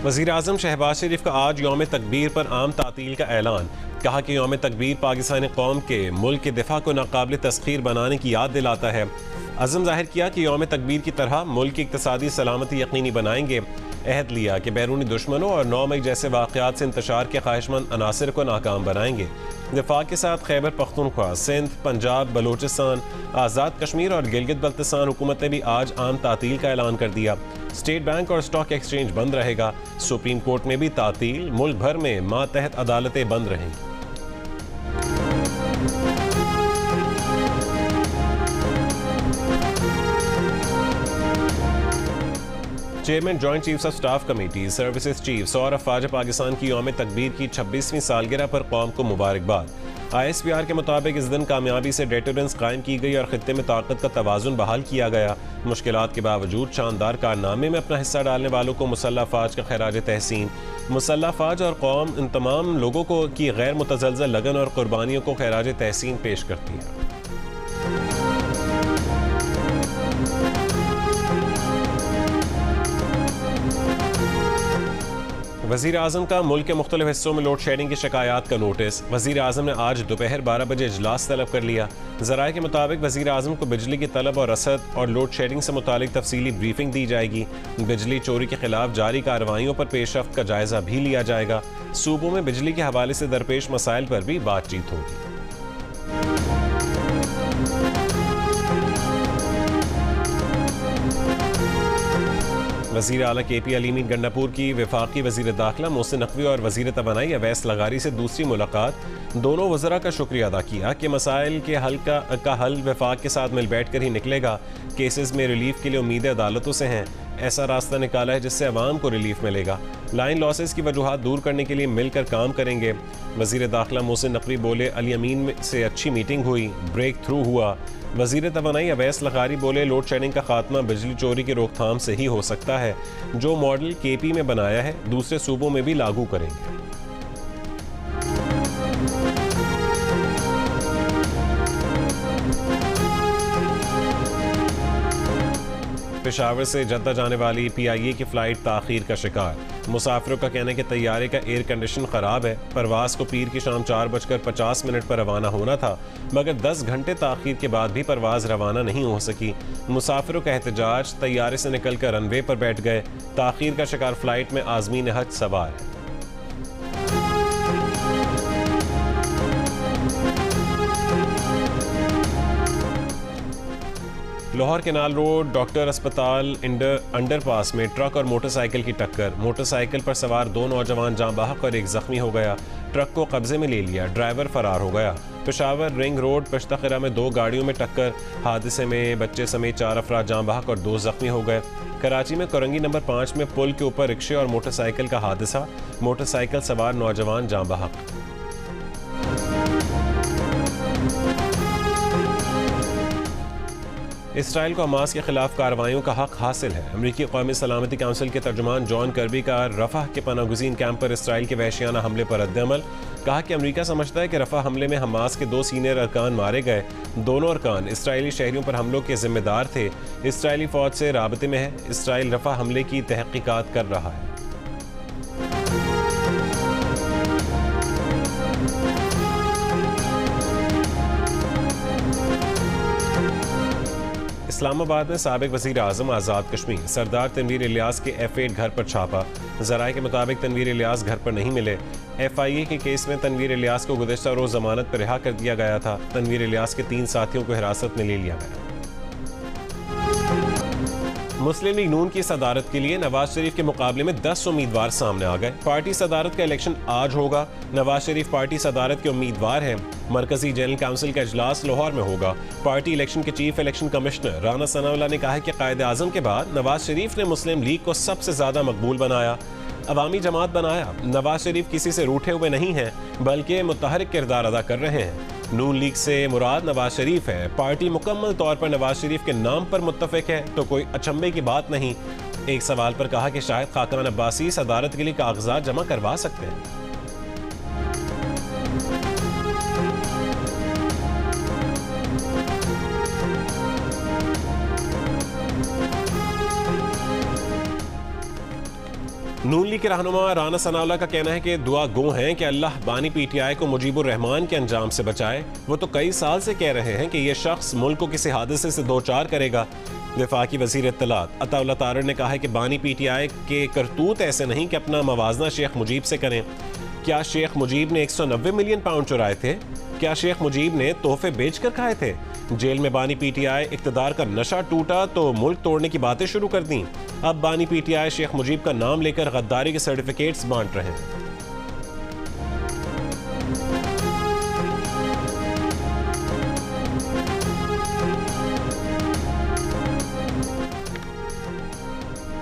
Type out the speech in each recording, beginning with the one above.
वज़ीर-ए-आज़म शहबाज शरीफ का आज यौम तकबीर पर आम तातील का ऐलान। कहा कि यौम तकबीर पाकिस्तानी कौम के मुल्क के दिफा को नाकाबिल तस्खीर बनाने की याद दिलाता है। अज़म जाहिर किया कि यौम तकबीर की तरह मुल्क की इक़्तिसादी सलामती यकीनी बनाएंगे। अहद लिया कि बैरूनी दुश्मनों और 9 मई जैसे वाक़यात से इंतशार के ख्वाहिशमंद अनासिर को नाकाम बनाएंगे। दिफा के साथ खैबर पख्तूनख्वा, सिंध, पंजाब, बलूचिस्तान, आज़ाद कश्मीर और गिलगित बल्तिस्तान हुकूमत ने भी आज आम तातील का ऐलान कर दिया। स्टेट बैंक और स्टॉक एक्सचेंज बंद रहेगा। सुप्रीम कोर्ट में भी तातील। मुल्क भर में मातहत अदालतें बंद रहेंगी। Chairman joint chiefs of staff committee services chief सौर अफवाज पाकिस्तान की यौम तकबीर की 26वीं सालगिरह पर कौम को मुबारकबाद। ISPR के मुताबिक इस दिन कामयाबी से डेटरेंस कायम की गई और खित्ते में ताकत का तवाज़ुन बहाल किया गया। मुश्किलात के बावजूद शानदार कारनामे में अपना हिस्सा डालने वालों को मुसल्लह फ़ौज का खैराज तहसीन। मुसल्लह फ़ौज और कौम इन तमाम लोगों को की गैर मुतज़लज़ल लगन और कुर्बानियों को खैराज तहसीन पेश करती है। वज़ीर-ए-आज़म का मुल्क के मुख्तलिफ हिस्सों में लोड शेडिंग की शिकायत का नोटिस। वज़ीर-ए-आज़म ने आज दोपहर 12 बजे इजलास तलब कर लिया। ज़राए के मुताबिक वज़ीर-ए-आज़म को बिजली की तलब और रसद और लोड शेडिंग से मुतालिक तफसीली ब्रीफिंग दी जाएगी। बिजली चोरी के खिलाफ जारी कार्रवाइयों पर पेशरफ्त का जायजा भी लिया जाएगा। सूबों में बिजली के हवाले से दरपेश मसाइल पर भी बातचीत होगी। वज़ीर आला KP अलीमीन गंडापुर की वफाकी वज़ीर दाखिला मोहसिन नकवी और वज़ीर तवानाई अवैस लगारी से दूसरी मुलाकात। दोनों वज़रा का शुक्रिया अदा किया कि मसाइल के हल का हल वफाक के साथ मिल बैठ कर ही निकलेगा। केसेस में रिलीफ के लिए उम्मीदें अदालतों से हैं। ऐसा रास्ता निकाला है जिससे अवाम को रिलीफ मिलेगा। लाइन लॉसेस की वजूहात दूर करने के लिए मिलकर काम करेंगे। वज़ीर दाखिला मोहसिन नकवी बोले अली अमीन से अच्छी मीटिंग हुई, ब्रेक थ्रू हुआ। वज़ीर तवानाई अवैस लगारी बोले लोड शेडिंग का खात्मा बिजली चोरी की रोकथाम से ही हो सकता है। जो मॉडल KP में बनाया है दूसरे सूबों में भी लागू करेंगे। पेशावर से जद्दा जाने वाली PIA की फ़्लाइट ताख़ीर का शिकार। मुसाफिरों का कहना है कि तैयारे का एयर कंडीशन ख़राब है। परवाज़ को पीर की शाम 4:50 पर रवाना होना था, मगर 10 घंटे ताख़ीर के बाद भी परवाज़ रवाना नहीं हो सकी। मुसाफिरों का एहतजाज, तैयारे से निकलकर रनवे पर बैठ गए। ताख़ीर का शिकार फ़्लाइट में आज़मीन हज सवार है। लाहौर केनाल रोड डॉक्टर अस्पताल अंडरपास में ट्रक और मोटरसाइकिल की टक्कर। मोटरसाइकिल पर सवार 2 नौजवान जाँ बहक और एक जख्मी हो गया। ट्रक को कब्जे में ले लिया, ड्राइवर फरार हो गया। पेशावर रिंग रोड पश्तखिरा में 2 गाड़ियों में टक्कर। हादसे में बच्चे समेत 4 अफराद जाँ बहक और 2 जख्मी हो गए। कराची में कोरंगी नंबर 5 में पुल के ऊपर रिक्शे और मोटरसाइकिल का हादसा। मोटरसाइकिल सवार नौजवान जाँ बहक। इसराइल को हमास के खिलाफ कार्रवाइयों का हक हासिल है। अमरीकी कौमी सलामती काउंसिल के तर्जुमान जॉन कर्बी का रफ़ह के पनागुज़ीन कैंप पर इसराइल के वहशियाना हमले पर रद्द-ए-अमल। कहा कि अमरीका समझता है कि रफ़ह हमले में हमास के 2 सीनियर अरकान मारे गए। दोनों अरकान इसराइली शहरियों पर हमलों के जिम्मेदार थे। इसराइली फ़ौज से राबते में है। इसराइल रफ़ह हमले की तहक़ीक़ात कर रहा है। इस्लामाबाद में साबिक वज़ीर आज़म आज़ाद कश्मीर सरदार तनवीर इलियास के F8 घर पर छापा। ज़राए के मुताबिक तनवीर इलियास घर पर नहीं मिले। FIA के केस में तनवीर इलियास को गुज़िश्ता रोज़ ज़मानत पर रिहा कर दिया गया था। तनवीर इलियास के 3 साथियों को हिरासत में ले लिया गया। मुस्लिम लीग नून की सदारत के लिए नवाज शरीफ के मुकाबले में 10 उम्मीदवार सामने आ गए। पार्टी सदारत का इलेक्शन आज होगा। नवाज शरीफ पार्टी सदारत के उम्मीदवार हैं। मरकजी जनरल काउंसिल का इजलास लाहौर में होगा। पार्टी इलेक्शन के chief election commissioner Rana Sanaullah ने कहा है कि कायदे आजम के बाद नवाज शरीफ ने मुस्लिम लीग को सबसे ज्यादा मकबूल बनाया, अवामी जमात बनाया। नवाज शरीफ किसी से रूठे हुए नहीं हैं, बल्कि मुतहरिक किरदार अदा कर रहे हैं। नून लीग से मुराद नवाज शरीफ है। पार्टी मुकम्मल तौर पर नवाज शरीफ के नाम पर मुत्तफिक है, तो कोई अचंभे की बात नहीं। एक सवाल पर कहा कि शायद खाकान अब्बासी सदारत के लिए कागजात जमा करवा सकते हैं। नून लीग के रहनुमा राना सनाउल्लाह का कहना है कि दुआ गो है कि अल्लाह बानी पीटीआई को मुजीबुर रहमान के अंजाम से बचाए। वो तो कई साल से कह रहे हैं कि यह शख्स मुल्क को किसी हादसे से दो चार करेगा। वफाकी वजीर इत्तलात अताउल्लाह तारड़ ने कहा है कि बानी पीटीआई के करतूत ऐसे नहीं कि अपना मवाजना शेख मुजीब से करें। क्या शेख मुजीब ने 190 मिलियन पाउंड चुराए थे? क्या शेख मुजीब ने तोहफे बेचकर खाए थे? जेल में बानी पीटीआई इक्तदार का नशा टूटा तो मुल्क तोड़ने की बातें शुरू कर दी। अब बानी पीटीआई शेख मुजीब का नाम लेकर गद्दारी के सर्टिफिकेट्स बांट रहे हैं।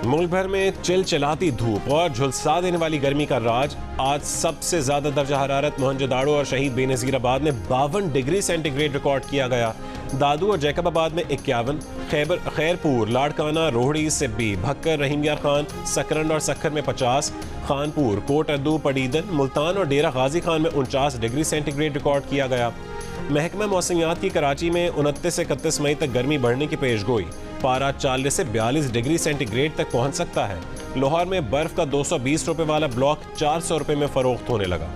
मुल्क भर में चिलचिलाती धूप और झुलसा देने वाली गर्मी का राज। आज सबसे ज्यादा दर्जा हरारत मोहनजोदाड़ो और शहीद बेनजीराबाद में 52 डिग्री सेंटीग्रेड रिकॉर्ड किया गया। दादू और जैकबाबाद में 51, खैरपुर, लाड़काना, रोहड़ी, सिब्बी, भक्कर, रहीम यार खान, सकरंड और सखर में 50, खानपुर, कोट अद्दू, पडीदन, मुल्तान और डेरा गाजी खान में 49 डिग्री सेंटीग्रेड रिकॉर्ड किया गया। महकमा मौसमियात की कराची में 29 से 31 मई तक गर्मी बढ़ने की पेशगोई। पारा 40 से 42 डिग्री सेंटीग्रेड तक पहुंच सकता है। लाहौर में बर्फ का 220 रुपए वाला ब्लॉक 400 रुपए में फरोख्त होने लगा।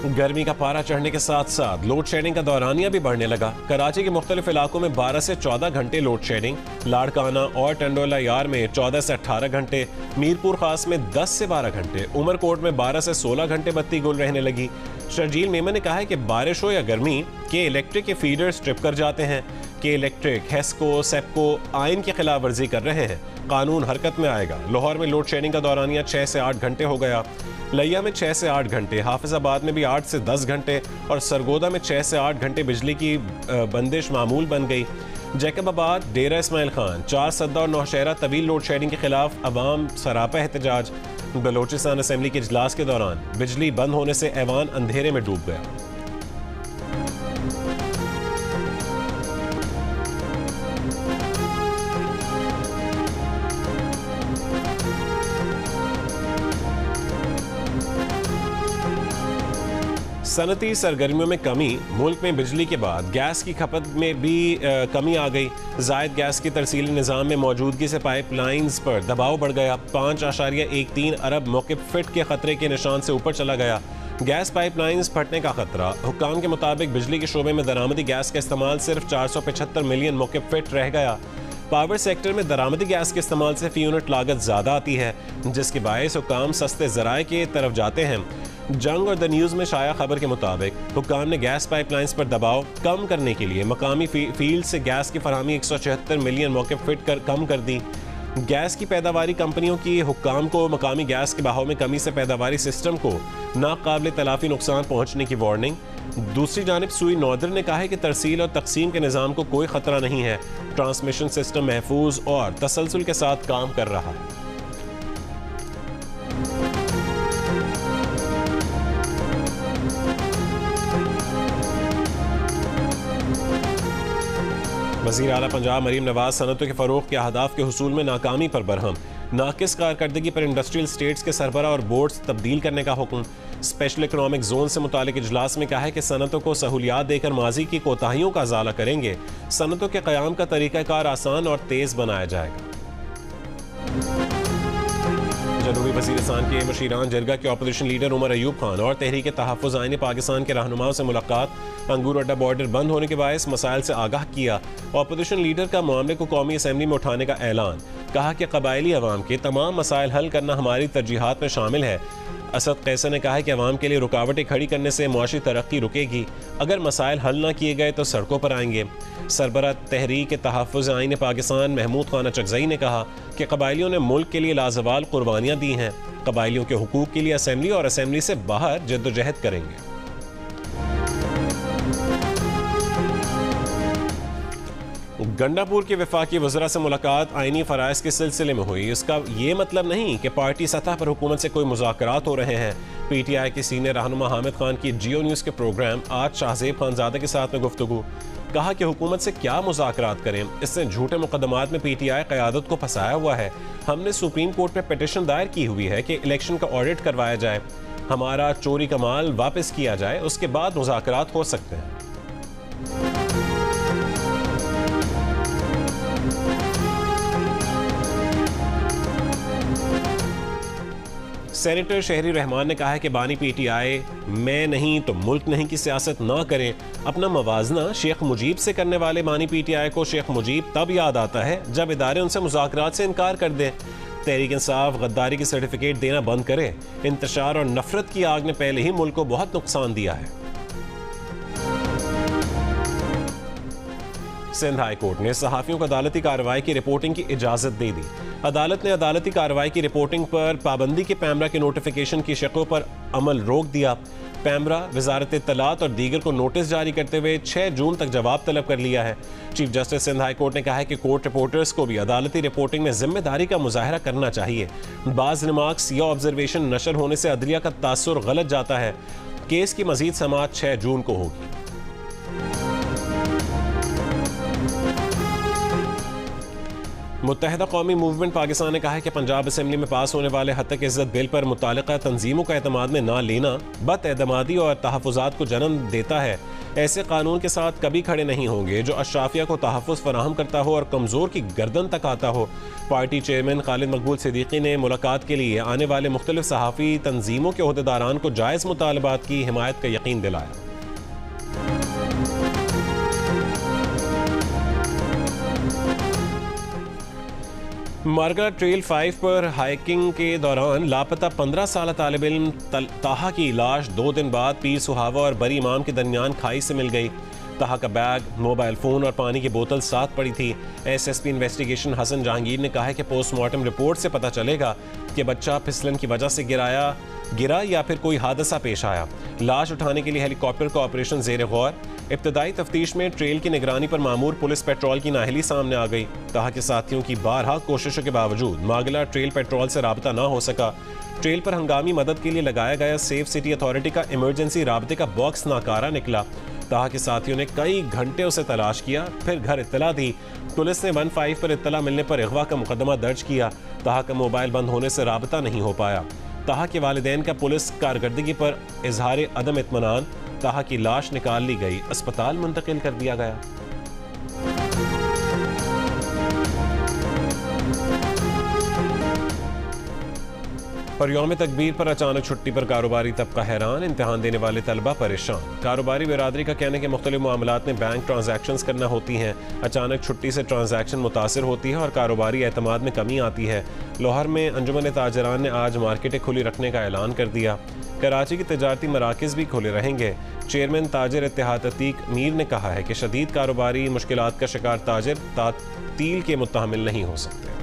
गर्मी का पारा चढ़ने के साथ साथ लोड शेडिंग का दौरानिया भी बढ़ने लगा। कराची के मुख्तलिफ इलाकों में 12 से 14 घंटे लोड शेडिंग, लाड़काना और टंडोला यार में 14 से 18 घंटे, मीरपुर खास में 10 से 12 घंटे, उमरकोट में 12 से 16 घंटे बत्ती गुल रहने लगी। शर्जील मेमन ने कहा है कि बारिश हो या गर्मी के इलेक्ट्रिक के फीडर्स ट्रिप कर जाते हैं। के इलेक्ट्रिक, हेस्को, सेप्को आइन की खिलाफ वर्जी कर रहे हैं। कानून हरकत में आएगा। लाहौर में लोड शेडिंग का दौरानिया 6 से 8 घंटे हो गया। लिया में 6 से 8 घंटे, हाफिजाबाद में भी 8 से 10 घंटे और सरगोदा में 6 से 8 घंटे बिजली की बंदिश मामूल बन गई। जैकबाबाद, डेरा इस्माइल खान, 4 सद्दा और नौशहरा तवील लोड शेडिंग के खिलाफ अवाम सरापा एहतजाज। बलोचिस्तान असेंबली के इजलास के दौरान बिजली बंद होने से ऐवान अंधेरे में डूब गया। सनती सरगर्मियों में कमी। मुल्क में बिजली के बाद गैस की खपत में भी कमी आ गई। जायद गैस की तरसीली निज़ाम में मौजूदगी से पाइपलाइंस पर दबाव बढ़ गया। 5.13 अरब मौक़िफ़ फिट के खतरे के निशान से ऊपर चला गया। गैस पाइपलाइंस फटने का खतरा। हुक्काम के मुताबिक बिजली के शोबे में दरामदी गैस का इस्तेमाल सिर्फ 475 मिलियन मौक़िफ़ फिट रह गया। पावर सेक्टर में दरामदी गैस के इस्तेमाल से फी यूनिट लागत ज़्यादा आती है, जिसके बायस हुक्काम सस्ते ज़राए के तरफ जाते हैं। जंग और द न्यूज़ में शाया खबर के मुताबिक हुक्काम ने गैस पाइपलाइंस पर दबाव कम करने के लिए मकामी फील्ड से गैस की फरहमी 176 मिलियन मौके फिट कम कर दी। गैस की पैदावारी कंपनियों की हुक्काम को मकामी गैस के बहाव में कमी से पैदावारी सिस्टम को नाकाबिल तलाफी नुकसान पहुँचने की वार्निंग। दूसरी जानिब सुई नॉर्दर्न ने कहा है कि तरसील और तकसीम के निज़ाम को कोई खतरा नहीं है। ट्रांसमिशन सिस्टम महफूज और तसलसल के साथ काम कर रहा है। वज़ीर आला पंजाब मरीम नवाज सनतों के फ़रोग़ के अहदाफ के हुसूल में नाकामी पर बरहम। नाकिस कारकर्दगी पर इंडस्ट्रियल स्टेट्स के सरबरा और बोर्ड्स तब्दील करने का हुक्म। स्पेशल इकनॉमिक जोन से मुतालिक इजलास में कहा है कि सनतों को सहूलियात देकर माजी की कोताहियों का अजाला करेंगे। सनतों के क़याम का तरीक़ाकार आसान और तेज़ बनाया जाएगा। जनूबी वज़ीरिस्तान के मशीरान जरगा के अपोजिशन लीडर उमर अयूब खान और तहरीक तहफ़्फ़ुज़ आईन पाकिस्तान के रहनुमाओं से मुलाकात। अंगूर अड्डा बॉर्डर बंद होने के बायस मसाइल से आगाह किया। अपोजिशन लीडर का मामले को कौमी असम्बली में उठाने का ऐलान। कहा कि कबायली अवाम के तमाम मसाइल हल करना हमारी तरजीहात में शामिल है। असद कैसर ने कहा है कि अवाम के लिए रुकावटें खड़ी करने से मुआशी तरक्की रुकेगी। अगर मसाइल हल न किए गए तो सड़कों पर आएंगे। सरबरा तहरीक तहफ़्फ़ुज़ आईन पाकिस्तान महमूद खान चकज़ई ने कहा कि कबायलियों ने मुल्क के लिए लाजवाल कुर्बानियाँ दी हैं। कबायलियों के हुकूक के लिए असम्बली और असम्बली से बाहर जद्दोजहद करेंगे। गंडापुर के वफाकी वज़रा से मुलाकात आईनी फ़राइज़ के सिलसिले में हुई। इसका ये मतलब नहीं कि पार्टी सतह पर हुकूमत से कोई मुज़ाकरात हो रहे हैं। PTI के सीनियर रहनुमा हामिद खान की जियो न्यूज़ के प्रोग्राम आज शाहज़ेब खानज़ादा के साथ में गुफ्तगू। कहा कि हुकूमत से क्या मुज़ाकरात करें, इससे झूठे मुकदमात में PTI क़यादत को फंसाया हुआ है। हमने सुप्रीम कोर्ट में पिटिशन दायर की हुई है कि इलेक्शन का ऑडिट करवाया जाए, हमारा चोरी का माल वापस किया जाए, उसके बाद मुज़ाकरात हो सकते हैं। सेनेटर शहरी रहमान ने कहा है कि बानी पीटीआई मैं नहीं तो मुल्क नहीं की सियासत ना करें। अपना मवाजना शेख मुजीब से करने वाले बानी पीटीआई को शेख मुजीब तब याद आता है जब इदारे उनसे मुज़ाकरात से इनकार कर दें। तहरीक इंसाफ गद्दारी की सर्टिफिकेट देना बंद करे। इंतशार और नफरत की आग ने पहले ही मुल्क को बहुत नुकसान दिया है। सिंध हाई कोर्ट ने सहाफियों को अदालती कार्रवाई की रिपोर्टिंग की इजाजत दे दी। अदालत ने अदालती कार्रवाई की रिपोर्टिंग पर पाबंदी के पैमरा के नोटिफिकेशन की शकों पर अमल रोक दिया। पैमरा वजारत इत्तलात और दीगर को नोटिस जारी करते हुए 6 जून तक जवाब तलब कर लिया है। Chief justice Sindh high court ने कहा है कि कोर्ट रिपोर्टर्स को भी अदालती रिपोर्टिंग में जिम्मेदारी का मुजाहरा करना चाहिए। बाज़ रिमार्क्स या ऑब्जर्वेशन नशर होने से अदलिया का तासुर गलत जाता है। केस की मजीद समाअत 6 जून को होगी। मुत्तहिदा कौमी मूवमेंट पाकिस्तान ने कहा है कि पंजाब असेंबली में पास होने वाले हद तक इज्जत बिल पर मुतालिका तंजीमों का एतमाद में ना लेना बदएतमादी और तहफ़्फ़ुज़ात को जन्म देता है। ऐसे कानून के साथ कभी खड़े नहीं होंगे जो अशराफिया को तहफ़्फ़ुज़ फराहम करता हो और कमज़ोर की गर्दन तक आता हो। पार्टी चेयरमैन खालिद मकबूल सिद्दीकी ने मुलाकात के लिए आने वाले मुख्तलिफ सहाफ़ी तंजीमों के ओहदेदारान को जायज़ मुतालबात की हिमायत का यकीन दिलाया। मारगला ट्रेल 5 पर हाइकिंग के दौरान लापता 15 साल तालिब इल्म ताहा की लाश 2 दिन बाद पीर सुहावा और बरी इमाम के दरमियान खाई से मिल गई। ताहा का बैग, मोबाइल फ़ोन और पानी की बोतल साथ पड़ी थी। एसएसपी इन्वेस्टिगेशन हसन जहांगीर ने कहा है कि पोस्टमार्टम रिपोर्ट से पता चलेगा कि बच्चा फिसलन की वजह से गिरा या फिर कोई हादसा पेश आया। लाश उठाने के लिए हेलीकॉप्टर का ऑपरेशन ज़ेर गौर। इब्तदाई तफ्तीश में ट्रेल की निगरानी पर मामूर पुलिस पेट्रोल की नाहली सामने आ गई। ताहा के साथियों की बारहा कोशिशों के बावजूद मागला ट्रेल पेट्रोल से राबता ना हो सका। ट्रेल पर हंगामी मदद के लिए लगाया गया सेफ सिटी अथॉरिटी का इमरजेंसी राबते का बॉक्स नाकारा निकला। ताहा के साथियों ने कई घंटे उसे तलाश किया, फिर घर इत्तला दी। पुलिस ने 15 पर इत्तला मिलने पर अगवा का मुकदमा दर्ज किया। ताहा का मोबाइल बंद होने से राबता नहीं हो पाया। ताहा के वालिदैन का पुलिस कारकर्दगी पर इजहार अदम इत्मीनान। ताहा की लाश निकाल ली गई, अस्पताल मुंतकिल कर दिया गया। और यौम तकबीर पर अचानक छुट्टी पर कारोबारी तबका हैरान, इम्तिहान देने वाले तलबा परेशान। कारोबारी बिरादरी का कहना है कि मुख्तलिफ मामलात में बैंक ट्रांजैक्शंस करना होती हैं। अचानक छुट्टी से ट्रांजैक्शन मुतासर होती है और कारोबारी एतमाद में कमी आती है। लाहौर में अंजुमन ताजरान ने आज मार्केटें खुली रखने का ऐलान कर दिया। कराची के तजारती मराकज़ भी खुले रहेंगे। चेयरमैन ताजर इत्तेहाद अतीक मीर ने कहा है कि शदीद कारोबारी मुश्किलात का शिकार ताजर तातील के मुत्तहमिल नहीं हो सकते।